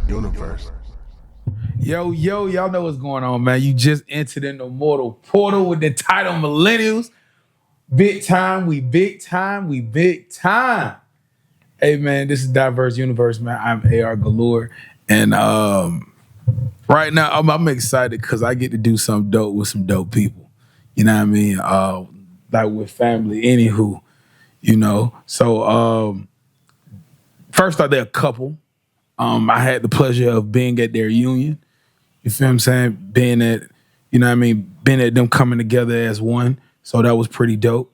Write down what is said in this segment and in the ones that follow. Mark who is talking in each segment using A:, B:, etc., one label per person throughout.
A: Universe.
B: Yo, y'all know what's going on, man. You just entered in the mortal portal with the title Millennials. Big time, we big time, we big time. Hey, man, this is Diverse Universe, man. I'm AR Galore. And right now, I'm excited because I get to do something dope with some dope people. You know what I mean? Like with family, anywho, you know. So, first off, they're a couple. I had the pleasure of being at their union. You feel what I'm saying? Being at, you know what I mean? Being at them coming together as one. So that was pretty dope.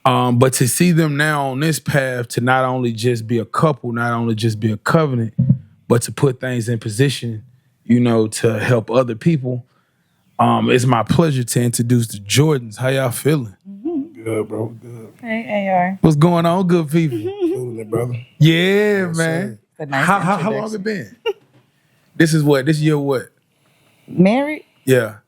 B: But to see them now on this path to not only just be a couple, not only just be a covenant, but to put things in position, you know, to help other people. It's my pleasure to introduce the Jordans. How y'all feeling?
A: Good, bro. Good.
C: Hey, AR.
B: What's going on, good people?
A: Feeling it, brother.
B: Yeah,
A: Yes,
B: man.
C: It's a nice
B: How long it been? This is what? This year what?
C: Married?
B: Yeah.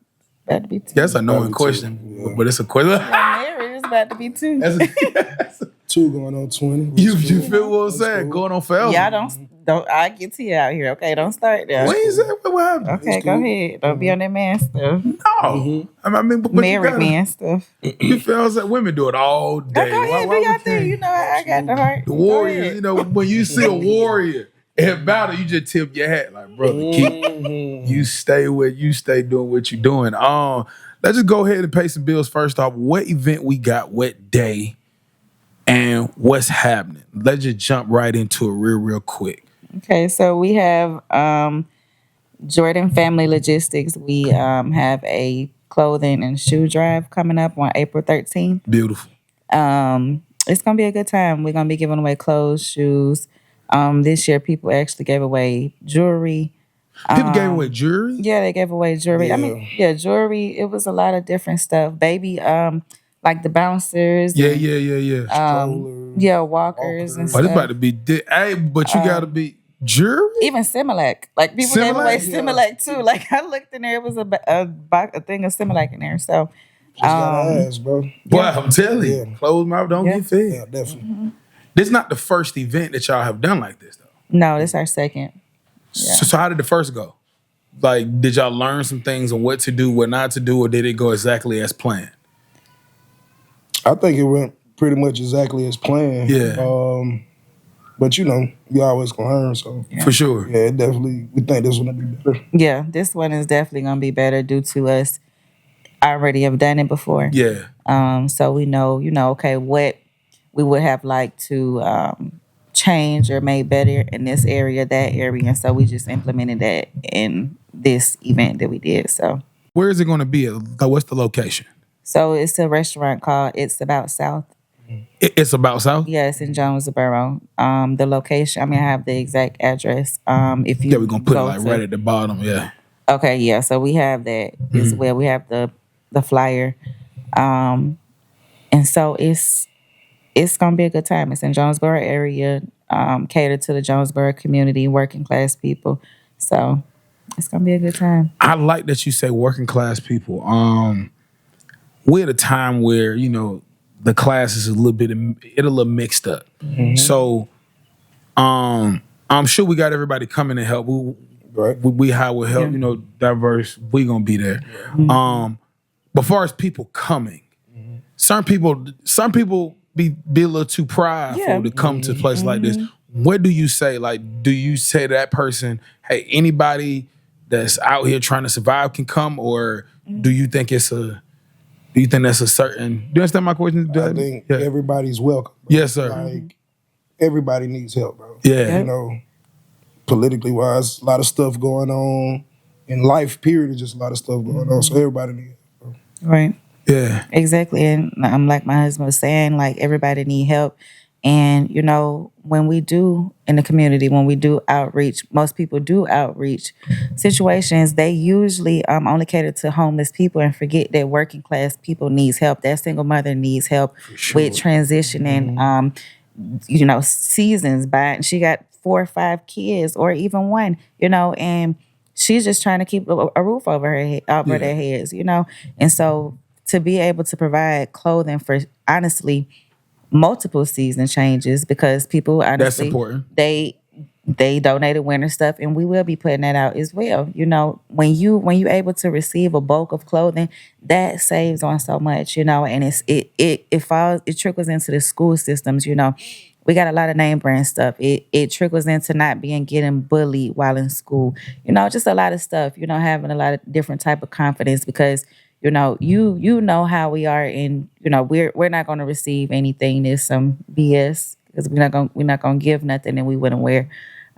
C: About to be two.
B: That's a knowing
A: Probably
B: question,
A: two, yeah.
B: but it's a question.
C: Married is about to be two.
B: That's
A: 2 going on 20.
B: you feel what I'm saying?
A: cool.
B: Going on forever.
C: Y'all don't. I get to you out here. Okay, don't start there.
B: What is that? What happened?
C: Okay,
A: It's
C: go
A: cool.
C: ahead. Don't be on that man stuff.
B: No. I mean, but
C: Married
B: you gotta,
C: man stuff.
B: You feel what I'm saying? Women do it all day.
C: Go ahead, do
B: we
C: your
B: can't-
C: thing. You know I got the heart.
B: The
C: Go
B: warriors,
C: ahead.
B: you know, when you see a warrior in battle, you just tip your hat like, brother, you stay doing what you're doing. Let's just go ahead and pay some bills first off. What event we got, what day, and what's happening? Let's just jump right into it real quick.
C: Okay, so we have Jordan Family Logistics. We have a clothing and shoe drive coming up on April 13th.
B: Beautiful.
C: It's gonna be a good time. We're gonna be giving away clothes, shoes. This year, people actually gave away jewelry.
B: People gave away jewelry.
C: Yeah, they gave away jewelry.
A: Yeah.
C: I mean, yeah, jewelry. It was a lot of different stuff. Baby, like the bouncers.
B: Yeah.
C: Yeah, walkers and
B: But
C: stuff.
B: it's about to be. Hey, but you gotta be jewelry.
C: Even Similac. Like people gave away
B: Similac?
C: Similac too. Like I looked in there, it was a thing of Similac in there. So
A: Just gotta ask, bro.
B: Boy, I'm telling you,
A: Yeah.
B: closed mouth don't
C: Yeah.
B: get fed.
A: Yeah, definitely.
B: This is not the first event that y'all have done like this, though.
C: no, this our second. Yeah.
B: So how did the first go? Like, did y'all learn some things on what to do, what not to do, or did it go exactly as planned?
A: I think it went pretty much exactly as planned.
B: Yeah.
A: But you know, you always gonna learn. So
B: For sure.
A: yeah, it definitely. We think this one will be better.
C: Yeah, this one is definitely gonna be better due to us already have done it before.
B: Yeah.
C: So we know, okay, what we would have liked to change or made better in this area, that area. And so we just implemented that in this event that we did. So
B: Where is it going to be? Like, what's the location?
C: it's a restaurant called It's About South.
B: It's about South?
C: Yeah, it's in Jonesboro. The location, I have the exact address. If you
B: Yeah, we're going to put it
C: go
B: like
C: to-
B: right at the bottom. Yeah.
C: Okay, yeah. So we have that as well. We have the flyer. And so it's gonna be a good time. It's in Jonesboro area, catered to the Jonesboro community, working class people. So it's gonna be a good time.
B: I like that you say working class people. We're at a time where, you know, the class is a little mixed up. So I'm sure we got everybody coming to help. We how will help,
C: Yeah.
B: you know, diverse. We gonna be there. But far as people coming, some people be a little too prideful
C: Yeah.
B: to come to a place like this. What do you say? Like, do you say to that person, hey, anybody that's out here trying to survive can come, or do you think that's a certain? Do you understand my question?
A: I think
B: Yeah.
A: everybody's welcome. Bro.
B: Yes, sir.
A: Like everybody needs help, bro.
B: Yeah.
A: You know, politically wise, a lot of stuff going on in life. Period, is just a lot of stuff going on. So everybody needs help, bro.
C: Right.
B: Yeah.
C: Exactly. And I'm like my husband was saying, like everybody need help. And you know, when we do in the community, when we do outreach, most people do outreach situations. They usually only cater to homeless people and forget that working class people needs help. That single mother needs help with transitioning. Seasons by. She got 4 or 5 kids, or even one. And she's just trying to keep a roof over their heads. And so to be able to provide clothing for honestly multiple season changes, because people honestly
B: important.
C: they they donated winter stuff, and we will be putting that out as well. You know, when you able to receive a bulk of clothing, that saves on so much. You know, and it trickles into the school systems. You know, we got a lot of name brand stuff. It trickles into not getting bullied while in school. You know, just a lot of stuff. You know, having a lot of different type of confidence because you know how we are, and you know we're not going to receive anything that's some BS because we're not gonna give nothing that we wouldn't wear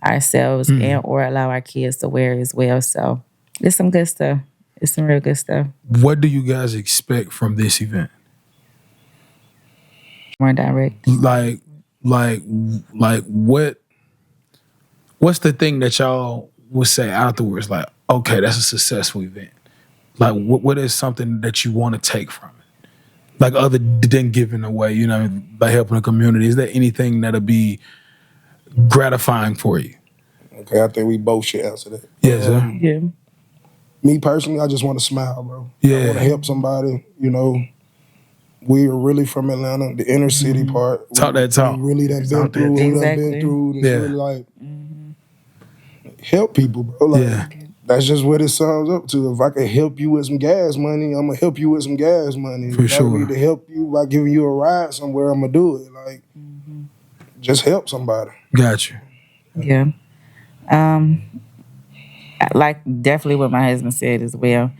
C: ourselves and or allow our kids to wear as well. So it's some good stuff. It's some real good stuff.
B: What do you guys expect from this event?
C: More direct.
B: Like what's the thing that y'all would say afterwards? Like, okay, that's a successful event. Like, what is something that you want to take from it? Like, other than giving away, you know, by helping the community, is there anything that'll be gratifying for you?
A: Okay, I think we both should answer that.
B: Yes, sir.
C: Yeah.
A: Me personally, I just want to smile, bro.
B: Yeah.
A: I want to help somebody. You know, we are really from Atlanta, the inner city part.
B: Talk that talk.
A: We really done been
B: Talk that
A: through what we done
C: Exactly.
A: been through. It's
B: Yeah.
A: really like, help people, bro. Like,
B: Yeah.
A: that's just what it sums up to. If I can help you with some gas money, I'm going to help you with some gas money.
B: For
A: if I
B: sure.
A: need to help you by giving you a ride somewhere, I'm going to do it. Like, just help somebody.
B: Got you.
C: Yeah. Like definitely what my husband said as well.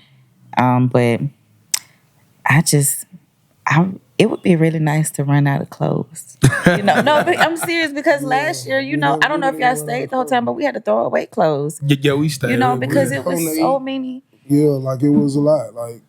C: But it would be really nice to run out of clothes. You know, no, but I'm serious because last year, you know, I don't know if y'all stayed the whole time, but we had to throw away clothes.
B: Yeah, we stayed.
C: You know, because it was
A: Donate.
C: so many.
A: Yeah, like it was a lot. Like,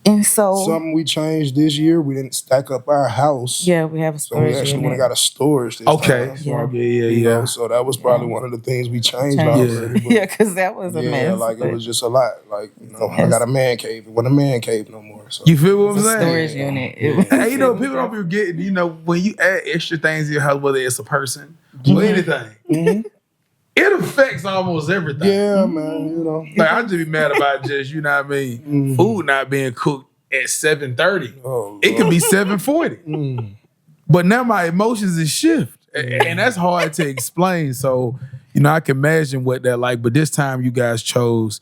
C: And so,
A: something we changed this year, we didn't stack up our house.
C: yeah, we have a
A: So we
C: storage
A: actually went
C: unit.
A: and got a storage this
B: Okay.
A: time.
C: Yeah.
B: Yeah.
A: You know, so that was probably one of the things we changed already. But
C: Yeah, because that was a
A: yeah,
C: mess.
A: like
C: but
A: it was just a lot. Like, you know, I
C: Yes.
A: got a man cave. It wasn't a man cave no more. So
B: You feel what I'm
C: a
B: saying?
C: storage unit. It was-
B: Hey, you know, people don't be forgetting, you know, when you add extra things in your house, whether it's a person or anything, it affects almost everything.
A: yeah, man, you know.
B: Like, I'd just be mad about just, you know what I mean, food not being cooked at 7:30.
A: Oh,
B: It could be 7:40. But now my emotions is shift. And that's hard to explain. So, you know, I can imagine what that like. But this time you guys chose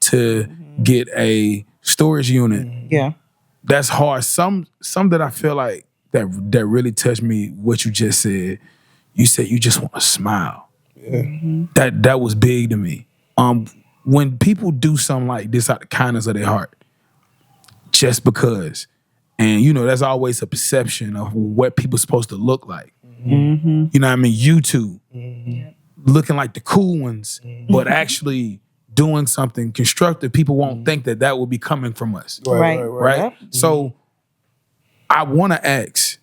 B: to get a storage unit.
C: Yeah.
B: That's hard. Some that I feel like that really touched me, what you just said. You said you just want to smile. That was big to me. When people do something like this out of the kindness of their heart, just because, and you know, there's always a perception of what people's supposed to look like. You know what I mean? You two looking like the cool ones, but actually doing something constructive. People won't think that will be coming from us.
C: Right.
B: Right?
C: Yep.
B: So I want to ask,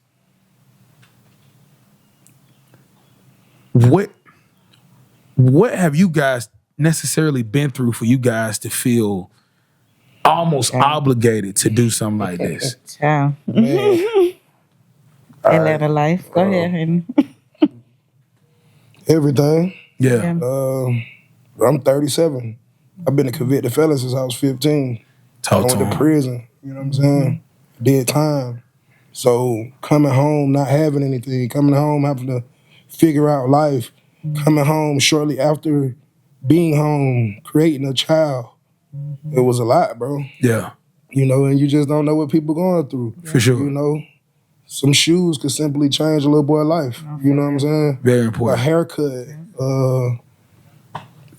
B: what have you guys necessarily been through for you guys to feel almost obligated to do something like this?
C: Ciao.
A: Man,
C: Atlanta life. Go ahead, honey.
A: everything.
B: Yeah.
A: I'm 37. I've been a convicted felon since I was 15. I
B: Talk to
A: went to
B: him.
A: prison. You know what I'm saying? Did time. So coming home, not having anything, coming home, having to figure out life, coming home shortly after being home, creating a child. It was a lot, bro.
B: Yeah.
A: You know, and you just don't know what people going through.
B: For sure.
A: You know, some shoes could simply change a little boy's life. You know what I'm saying?
B: Very
A: A
B: important.
A: haircut,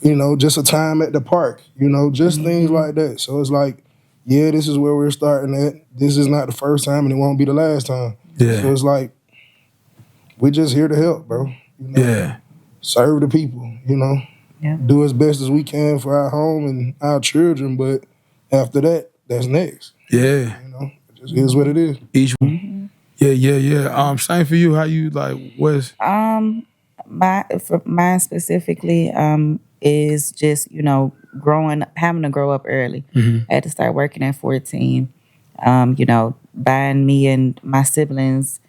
A: you know, just a time at the park, you know, just things like that. So it's like, yeah, this is where we're starting at. This is not the first time and it won't be the last time.
B: Yeah.
A: So it's like, we're just here to help, bro. You know,
B: Yeah.
A: serve the people, you know,
C: Yeah.
A: do as best as we can for our home and our children. But after that, that's next.
B: Yeah.
A: You know, it just is what it is.
B: Each one. Yeah. Same for you. How you like? What's
C: For mine specifically, is just, you know, having to grow up early. I had to start working at 14. You know, buying me and my siblings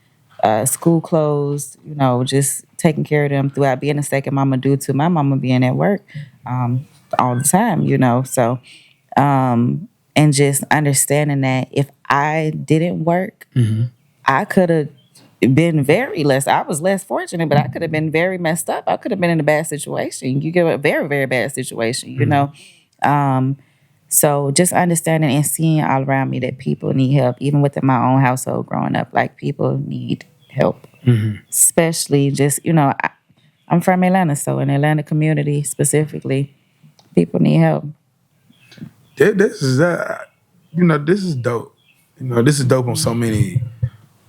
C: school clothes, you know, just taking care of them throughout being a second mama due to my mama being at work all the time, you know. So, and just understanding that if I didn't work, I could have been very less. I was less fortunate, but I could have been very messed up. I could have been in a bad situation. You get a very, very bad situation, you know. So just understanding and seeing all around me that people need help, even within my own household growing up, like people need help. Especially just, I'm from Atlanta, so in the Atlanta community specifically, people need help.
B: This is this is dope. This is dope on so many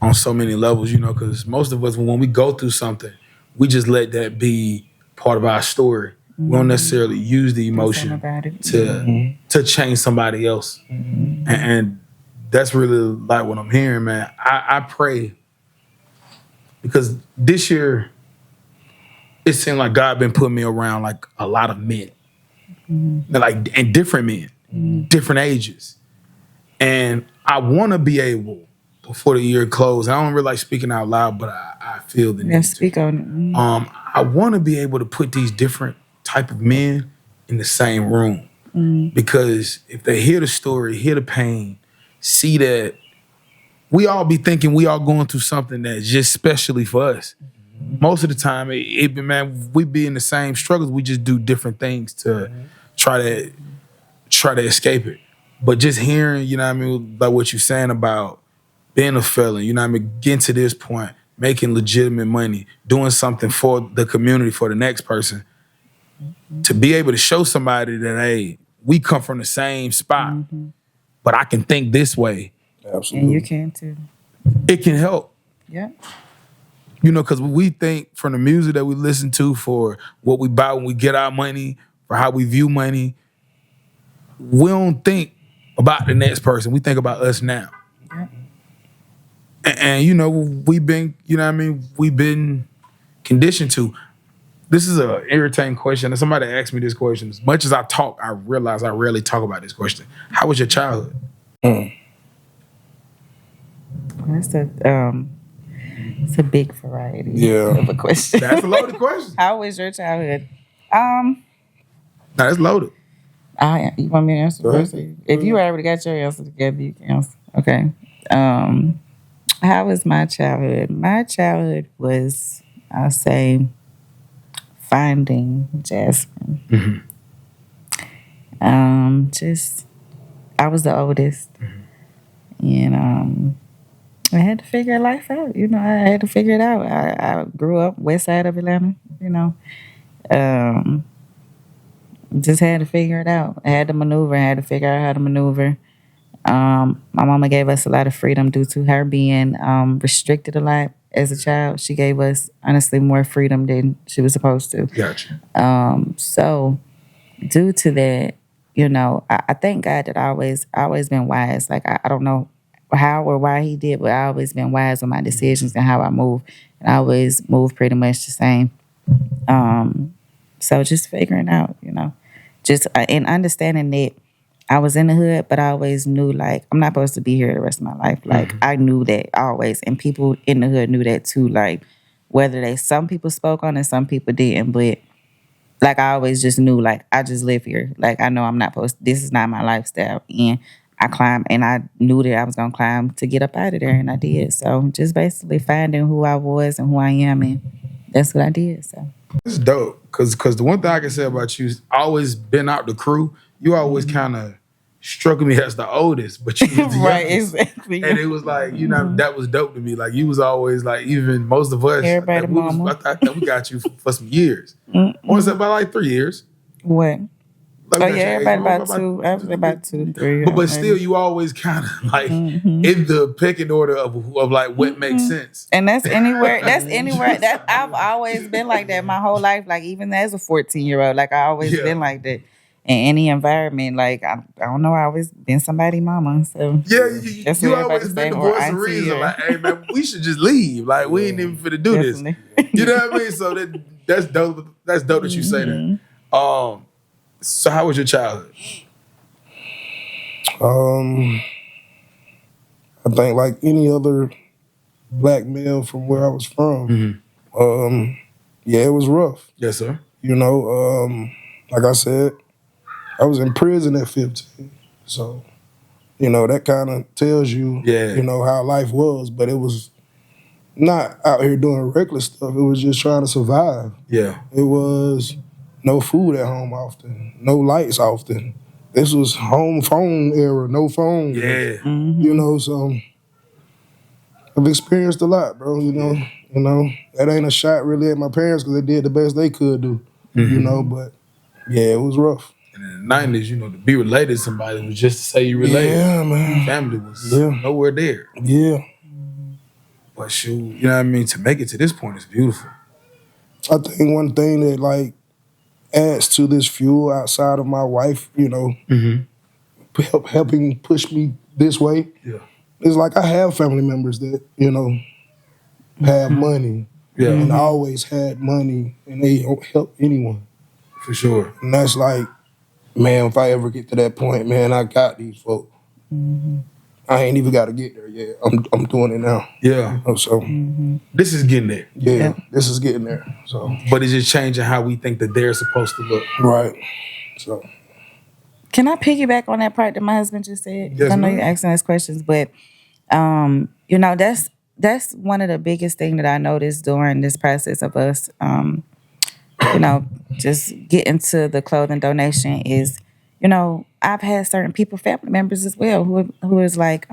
B: levels. Because most of us, when we go through something, we just let that be part of our story. We don't necessarily use the emotion
C: about it.
B: to change somebody else, and that's really like what I'm hearing, man. I pray because this year it seemed like God been putting me around like a lot of men, like and different men, different ages, and I want to be able before the year closes. I don't really like speaking out loud, but I feel the need.
C: Yeah, speak on it.
B: I want to be able to put these different type of men in the same room because if they hear the story, hear the pain, see that we all be thinking we all going through something that's just specially for us. Most of the time, we be in the same struggles. We just do different things to try to escape it. But just hearing, like what you're saying about being a felon, getting to this point, making legitimate money, doing something for the community, for the next person, to be able to show somebody that, hey, we come from the same spot, but I can think this way.
A: Absolutely.
C: And you can too.
B: It can help.
C: Yeah.
B: Because we think from the music that we listen to, for what we buy when we get our money, for how we view money, we don't think about the next person. We think about us now.
C: Yeah.
B: And we've been, we've been conditioned to. This is an irritating question. And somebody asked me this question. As much as I talk, I realize I rarely talk about this question. How was your childhood?
C: That's it's a big variety of a question.
B: That's a loaded question.
C: How was your childhood?
B: No, that's loaded.
C: You want me to answer first? If you already got your answer together, you can answer. Okay. How was my childhood? My childhood was, I'll say, finding Jasmine. I was the oldest. And I had to figure life out. I had to figure it out. I grew up west side of Atlanta, just had to figure it out. I had to maneuver. I had to figure out how to maneuver. My mama gave us a lot of freedom due to her being restricted a lot as a child. She gave us, honestly, more freedom than she was supposed to.
B: Gotcha.
C: So due to that, I thank God that I always been wise. Like, I don't know how or why he did, but I always been wise with my decisions and how I move. And I always move pretty much the same. So just figuring out, just and understanding that I was in the hood, but I always knew, like, I'm not supposed to be here the rest of my life. Like, I knew that always. And people in the hood knew that too. Like, some people spoke on it, some people didn't. But, like, I always just knew, like, I just live here. Like, I know I'm not this is not my lifestyle. And I climbed, and I knew that I was going to climb to get up out of there, and I did. So just basically finding who I was and who I am, and that's what I did. So
B: it's dope, because the one thing I can say about you is always been out the crew. You always kind of struck me as the oldest, but you was the
C: right,
B: youngest.
C: exactly.
B: And it was like, that was dope to me. Like, you was always like, even most of us,
C: everybody,
B: I thought we got you for some years. I want to say about like 3 years.
C: What?
B: Like,
C: everybody about 2. I was about 2, 3.
B: But still, you always kind of like in the pecking order of like what makes sense.
C: And that's anywhere. That I've always been like that my whole life. Like, even as a 14-year-old, like, I always been like that. In any environment, like, I don't know, I always been somebody mama. So
B: you always been the voice of reason. Like, hey man, we should just leave. Like, we ain't even finna do this. You know what I mean? So that's dope. That's dope that you say that. So how was your childhood?
A: I think like any other black male from where I was from, it was rough.
B: Yes, sir.
A: Like I said, I was in prison at 15. So, that kind of tells you, how life was. But it was not out here doing reckless stuff. It was just trying to survive.
B: Yeah.
A: It was no food at home often, no lights often. This was home phone era, no phone.
B: Yeah.
A: You know, so I've experienced a lot, bro. You know, that ain't a shot really at my parents because they did the best they could do. You know, but yeah, it was rough.
B: And in the 90s, you know, to be related to somebody was just to say you related.
A: Yeah, man.
B: Family was
A: Yeah.
B: nowhere there.
A: Yeah,
B: But shoot, you know what I mean? To make it to this point is beautiful.
A: I think one thing that like adds to this fuel outside of my wife, you know, helping push me this way.
B: Yeah.
A: It's like I have family members that, you know, have money.
B: Yeah.
A: And I always had money and they don't help anyone.
B: For sure.
A: And that's like, man, if I ever get to that point, man, I got these folks. I ain't even got to get there yet. I'm doing it now.
B: Yeah.
A: So,
B: This is getting there.
A: yeah, this is getting there. So,
B: But it's just changing how we think that they're supposed to look.
A: right. So,
C: Can I piggyback on that part that my husband just said?
B: Yes,
C: I know
B: ma'am.
C: you're asking us questions, but you know, that's one of the biggest thing that I noticed during this process of us, you know, just getting to the clothing donation is, you know, I've had certain people, family members as well, who is like,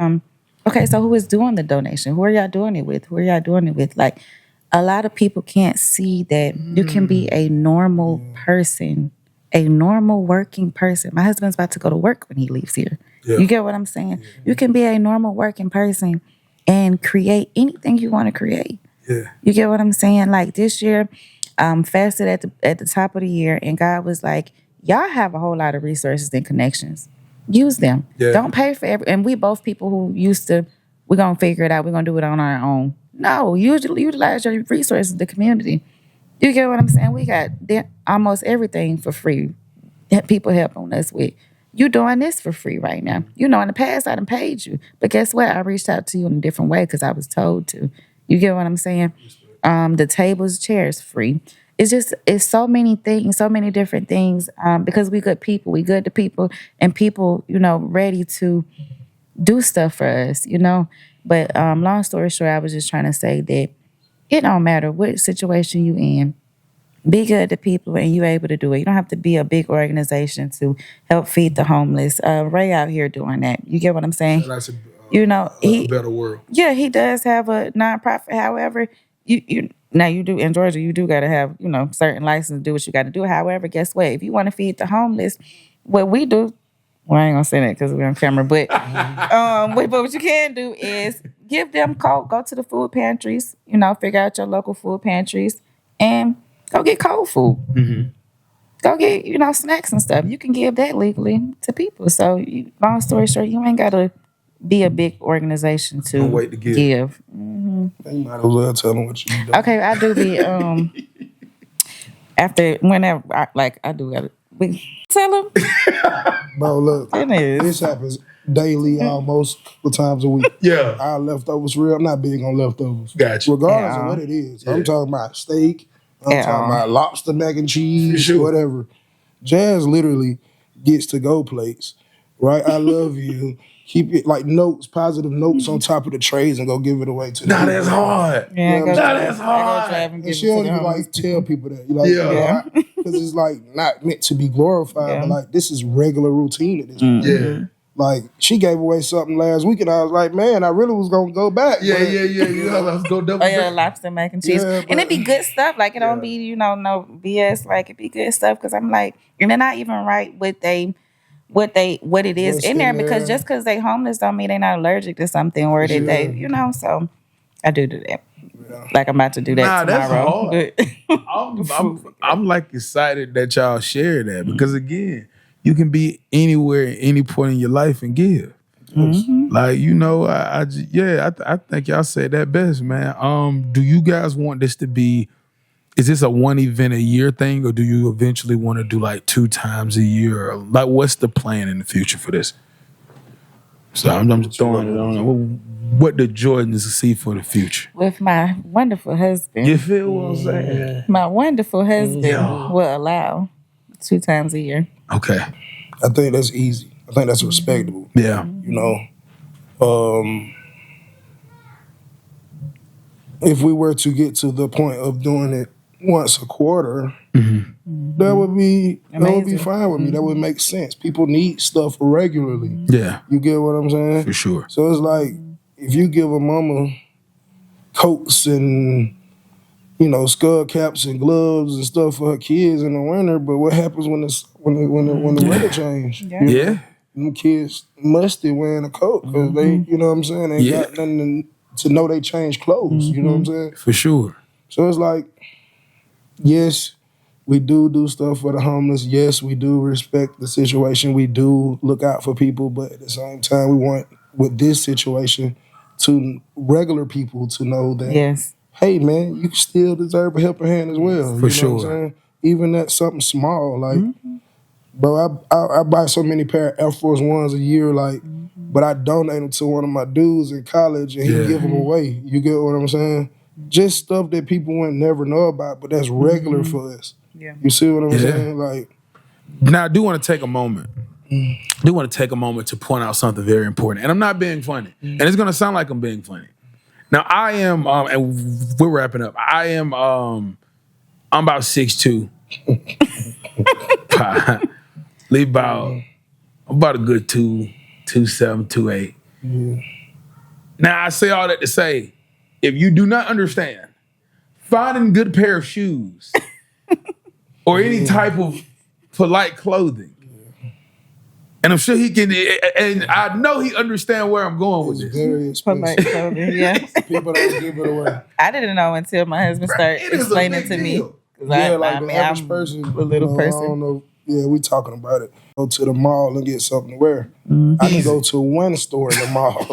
C: okay, so who is doing the donation? Who are y'all doing it with? Who are y'all doing it with? Like, a lot of people can't see that you can be a normal person, a normal working person. My husband's about to go to work when he leaves here.
B: Yeah.
C: You get what I'm saying? You can be a normal working person and create anything you want to create.
B: Yeah.
C: You get what I'm saying? Like this year, fasted at the top of the year, and God was like, y'all have a whole lot of resources and connections. Use them.
B: Yeah.
C: Don't pay for and we both people who used to, we're gonna figure it out, we're gonna do it on our own. No, utilize your resources, the community. You get what I'm saying? We got almost everything for free that people helping us with. You doing this for free right now. You know, in the past, I done paid you. But guess what? I reached out to you in a different way because I was told to. You get what I'm saying? The tables, chairs, free. It's so many things, so many different things because we good people. We good to people and people, you know, ready to do stuff for us, you know? But long story short, I was just trying to say that it don't matter what situation you in. Be good to people and you're able to do it. You don't have to be a big organization to help feed the homeless. Ray out here doing that. You get what I'm saying?
B: That's
C: You know,
B: a better world.
C: yeah, he does have a nonprofit. However, you now you do in Georgia, you do got to have, you know, certain license to do what you got to do. However, guess what? If you want to feed the homeless, what we do, well, I ain't gonna say that because we're on camera, but but what you can do is give them call, go to the food pantries, you know, figure out your local food pantries and go get cold food. Go get, you know, snacks and stuff. You can give that legally to people. So, long story short, you ain't got to be a big organization to
B: Don't wait to give.
A: you might as well tell them what you do.
C: Okay, I do be after whenever I do gotta tell them.
A: Bro, look,
C: It is.
A: this happens daily, almost a couple times a week.
B: Yeah.
A: Our leftovers real. I'm not big on leftovers.
B: Gotcha.
A: Regardless
C: Yeah.
A: of what it is. I'm talking about steak. I'm
C: Yeah.
A: talking about lobster mac and cheese,
B: For sure.
A: whatever. Jazz literally gets to go plates, right? I love you. Keep it like notes, positive notes on top of the trays and go give it away to
B: Nah,
A: them.
B: that's hard.
C: Yeah,
A: Nah,
C: go
B: that's
C: I
B: hard.
C: go drive and
A: And
C: give
A: she
C: it to
A: don't
C: the
A: even
C: homeless.
A: like tell people that. You like,
B: Yeah.
A: because it's like not meant to be glorified,
C: Yeah.
A: but like this is regular routine at this point.
B: Yeah.
A: Like she gave away something last week, and I was like, man, I really was gonna go back.
B: Yeah,
A: but-
B: You know, let's go double
C: Oh yeah,
B: back.
C: lobster mac and cheese,
A: Yeah,
C: and it be good stuff. Like it don't
B: Yeah.
C: be, you know, no BS. Like it be good stuff because I'm like, and they're not even right what it is
A: What's
C: in there
A: in
C: because
A: there.
C: just because they homeless don't mean they're not allergic to something or that they, you know. So I do that. Like I'm about to do that
B: Nah, that's
C: tomorrow.
B: hard. I'm like excited that y'all share that because again, you can be anywhere at any point in your life and give. Like, you know, I think y'all said that best, man. Do you guys want this to be? Is this a one event a year thing, or do you eventually want to do like 2 times a year? Or like, what's the plan in the future for this? So I'm just throwing it on. What the Jordans see for the future?
C: With my wonderful husband,
B: You feel what I'm saying?
C: my wonderful husband
B: Yeah.
C: will allow 2 times a year.
B: Okay.
A: I think that's easy. I think that's respectable.
B: Yeah.
A: You know, if we were to get to the point of doing it once a quarter, that would be
C: Amazing.
A: fine with me. That would make sense. People need stuff regularly.
B: Yeah,
A: You get what I'm saying?
B: for sure.
A: So it's like if you give a mama coats and skull caps and gloves and stuff for her kids in the winter, but what happens when the weather change?
C: Yeah.
B: Yeah,
A: Them kids musty wearing a coat because they, you know what I'm saying, they got nothing to know they change clothes. You know what I'm saying?
B: for sure.
A: So it's like, yes, we do stuff for the homeless. Yes, we do respect the situation. We do look out for people, but at the same time, we want with this situation to regular people to know that,
C: Yes.
A: hey man, you still deserve a helping hand as well.
B: For
A: you know
B: sure.
A: what I'm saying? Even that's something small, like, bro, I buy so many pair of Air Force Ones a year, like, but I donate them to one of my dudes in college and he
B: Yeah.
A: give them away. You get what I'm saying? Just stuff that people would never know about, but that's regular for us.
C: Yeah.
A: You see what I'm
B: Yeah.
A: saying? Like,
B: Now, I do want to take a moment. I do want to take a moment to point out something very important. And I'm not being funny. And it's going to sound like I'm being funny. Now, I am, and we're wrapping up. I'm about 6'2". Leave I'm about a good 2'7", 2'8". Now, I say all that to say, if you do not understand, finding a good pair of shoes or any type of polite clothing, and I'm sure he can, and I know he understands where I'm going with
A: it's
B: this.
A: very
C: Polite
A: expensive.
C: clothing, yeah.
A: People don't give it away.
C: I didn't know until my husband started
B: It is a
C: explaining
B: big
C: to me.
B: deal.
C: 'Cause
A: Yeah,
C: I
A: like
C: mean,
A: the average
C: I'm
A: person,
C: a little
A: I
C: person.
A: don't know. Yeah, we talking about it. Go to the mall and get something to wear. I can go to one store in the mall.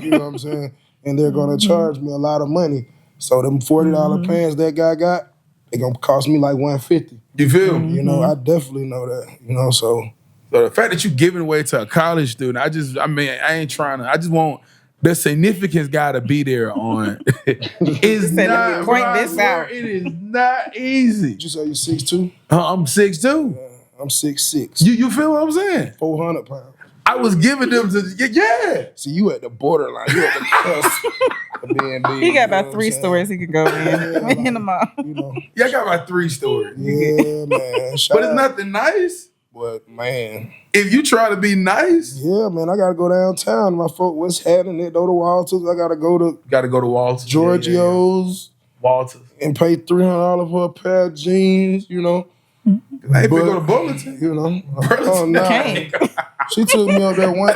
A: You know what I'm saying? And they're gonna charge me a lot of money. So them $40 pants that guy got, they gonna cost me like $150.
B: You feel me?
A: You know, I definitely know that. You know, so
B: So the fact that you giving away to a college student, I ain't trying to. I just want the significance got to be there on. It's
C: Said, let me
B: not.
C: point
B: bro, I
C: this
B: swear,
C: out.
B: It is not easy.
A: did you say you're 6'2"?
B: I'm 6'2".
A: I'm 6'6".
B: You feel what I'm saying?
A: 400 pounds.
B: I was giving them to yeah.
A: See, you at the borderline. You at the cusp of being big.
C: He got
A: you know
C: about
A: what
C: 3
A: I'm saying?
C: stores he can go in in the mall.
A: You know,
B: Yeah, I got about 3 stories.
A: yeah, man. Shout
B: But it's
A: out.
B: nothing nice.
A: But man,
B: If you try to be nice,
A: yeah, man, I gotta go downtown. My folk West Haddon, it, go to Walters. I gotta go to
B: you got to go to Walters.
A: Giorgio's
B: Walters.
A: and pay $300 for a pair of jeans. You know,
B: Hey, if you
A: But-
B: go to Bulletin,
A: you know.
B: Burlington.
A: Oh no,
C: Can't.
A: she took me up there one.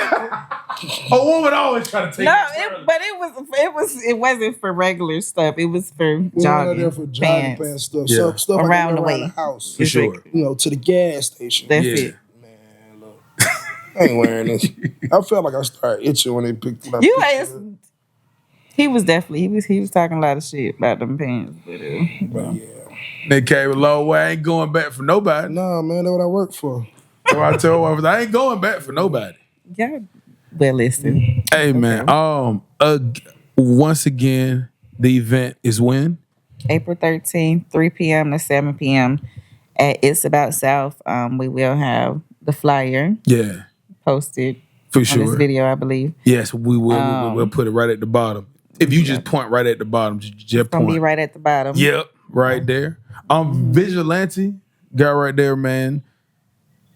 B: a woman always try to take.
C: No,
B: you
C: but it wasn't for regular stuff. It was for
A: We went out
C: jogging,
A: there for jogging
C: pants.
A: pants stuff.
B: Yeah.
A: So stuff I
C: Around
A: can
C: the
A: wear
C: way.
A: the house.
B: For sure.
A: You know, to the gas station.
C: That's
B: Yeah.
C: it.
A: Man, look, I ain't wearing this. I felt like I started itching when they picked my
C: You
A: picture
C: asked.
A: up.
C: He was definitely he was talking a lot of shit about them pants,
A: But yeah.
B: They came a long way. I ain't going back for nobody.
A: Nah, man, that's what I work for.
B: So I told her, I ain't going back for nobody.
C: yeah. Well, listen,
B: Hey man, once again, the event is when?
C: April 13th, 3 p.m. to 7 p.m. at It's About South. We will have the flyer
B: Yeah,
C: posted
B: for
C: on
B: sure.
C: this video, I believe.
B: Yes, we will. We'll put it right at the bottom. If you just point right at the bottom, just
C: Gonna
B: point.
C: be right at the bottom.
B: Yep, right there. Vigilante guy right there, man,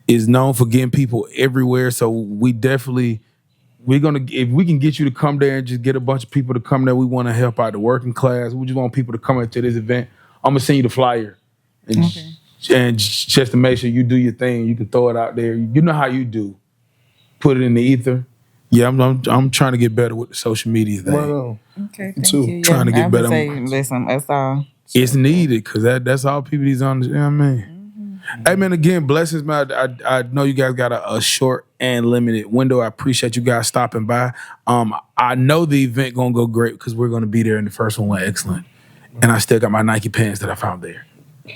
B: is known for getting people everywhere. So we're gonna, if we can get you to come there and just get a bunch of people to come there, we want to help out the working class. We just want people to come into this event. I'm gonna send you the flyer, and, and just to make sure you do your thing, you can throw it out there. You know how you do. Put it in the ether. Yeah, I'm trying to get better with the social media thing.
A: Right on.
C: Okay, thank
A: too.
C: you.
B: Trying to get
C: I would
B: better.
C: Say, listen, that's all.
B: It's needed because that's all people these on. You know what I mean? Hey man, again, blessings, man. I know you guys got a short and limited window. I appreciate you guys stopping by. I know the event gonna go great because we're gonna be there, and the first one went excellent. And I still got my Nike pants that I found there.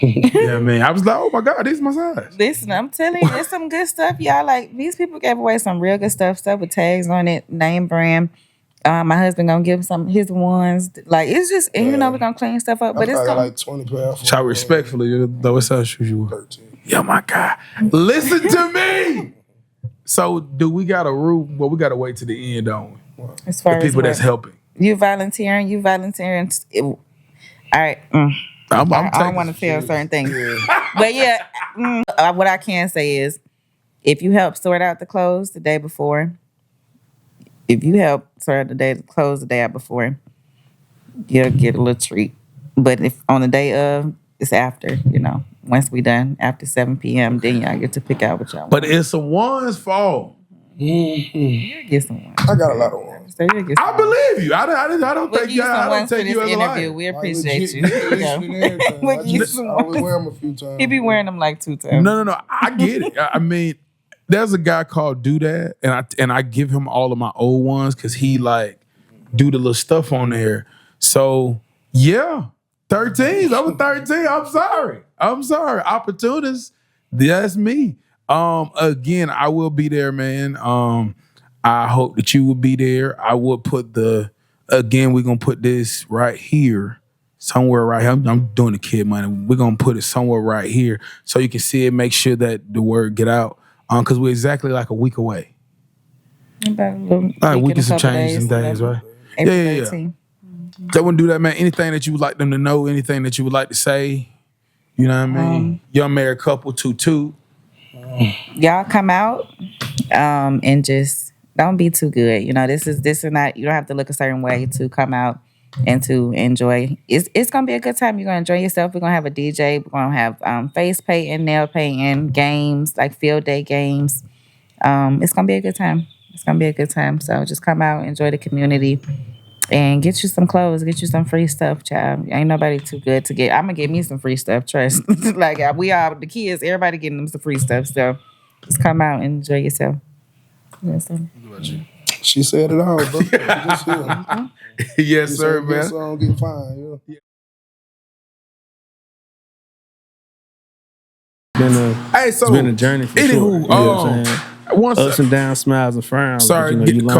B: You know what I mean? I was like, oh my God, these my size.
C: Listen, I'm telling you, there's some good stuff, y'all. Like these people gave away some real good stuff with tags on it, name brand. My husband gonna give some his ones. Like it's just, and you know, we're gonna clean stuff up, but
A: I
C: it's
A: got
C: gonna.
A: like 20 pair. for
B: Shout respectfully, though. What size shoes you wear?
A: 13.
B: Yeah, my God. Listen to me. So, do we got a room? Well, we got to wait to the end, don't we?
C: As far
B: The people
C: as
B: that's helping.
C: you volunteering All right.
B: I'm
C: I don't
B: taking
C: want to
B: some
C: tell
B: shit.
C: certain things. But yeah, what I can say is if you help sort out the clothes the day before, if you help sort out the clothes the day out before, you'll get a little treat. But if on the day of, it's after, once we done after 7 p.m., then y'all get to pick out what y'all want.
B: But it's someone's fault.
C: You'll get some ones.
A: I got a lot of ones.
C: So you'll get some
B: I believe you. I don't
C: We'll
B: take
C: give
B: you.
C: you some
B: I don't
C: ones for
B: take
C: this
B: you as a
C: interview.
B: liar.
C: We
A: Like,
C: appreciate you.
A: legit,
C: Here you
A: and everything.
C: We'll
A: I
C: give you
A: just
C: some
A: always
C: ones.
A: wear them a few times.
C: He be wearing them like 2 times.
B: No. I get it. I mean, there's a guy called Doodad, and I give him all of my old ones because he like do the little stuff on there. So yeah, 13. I'm a 13. I'm sorry. Opportunists. That's me. Again, I will be there, man. I hope that you will be there. I will put again, we're gonna put this right here. Somewhere right here. I'm doing the kid money. We're gonna put it somewhere right here so you can see it. Make sure that the word get out. Because we're exactly like a week away.
C: About a little
B: All right,
C: week
B: we
C: and a
B: can some
C: couple
B: change some days,
C: whatever.
B: right?
C: April
B: Yeah.
C: 13th.
B: So when do that, man. Anything that you would like them to know, anything that you would like to say, you know what I mean? Young married couple, 2-2.
C: Y'all come out and just don't be too good. This is not, you don't have to look a certain way to come out and to enjoy. It's gonna be a good time. You're gonna enjoy yourself. We're gonna have a DJ. We're gonna have face painting, nail painting, games, like field day games. It's gonna be a good time. So just come out, enjoy the community, and get you some clothes, get you some free stuff, child. Ain't nobody too good to get. I'm gonna get me some free stuff, trust. Like we all the kids, everybody getting them some free stuff. So just come out and enjoy yourself. Yes, sir.
A: She said it all, bro. Just here.
B: Yes, sir, man.
A: So I don't get fined.
B: Hey, so
D: It's been a journey for sure.
B: anywho,
D: You know what I'm saying?
B: once
D: Ups and downs, smiles and frowns.
B: sorry,
D: but,
B: get
D: you
B: the
D: learn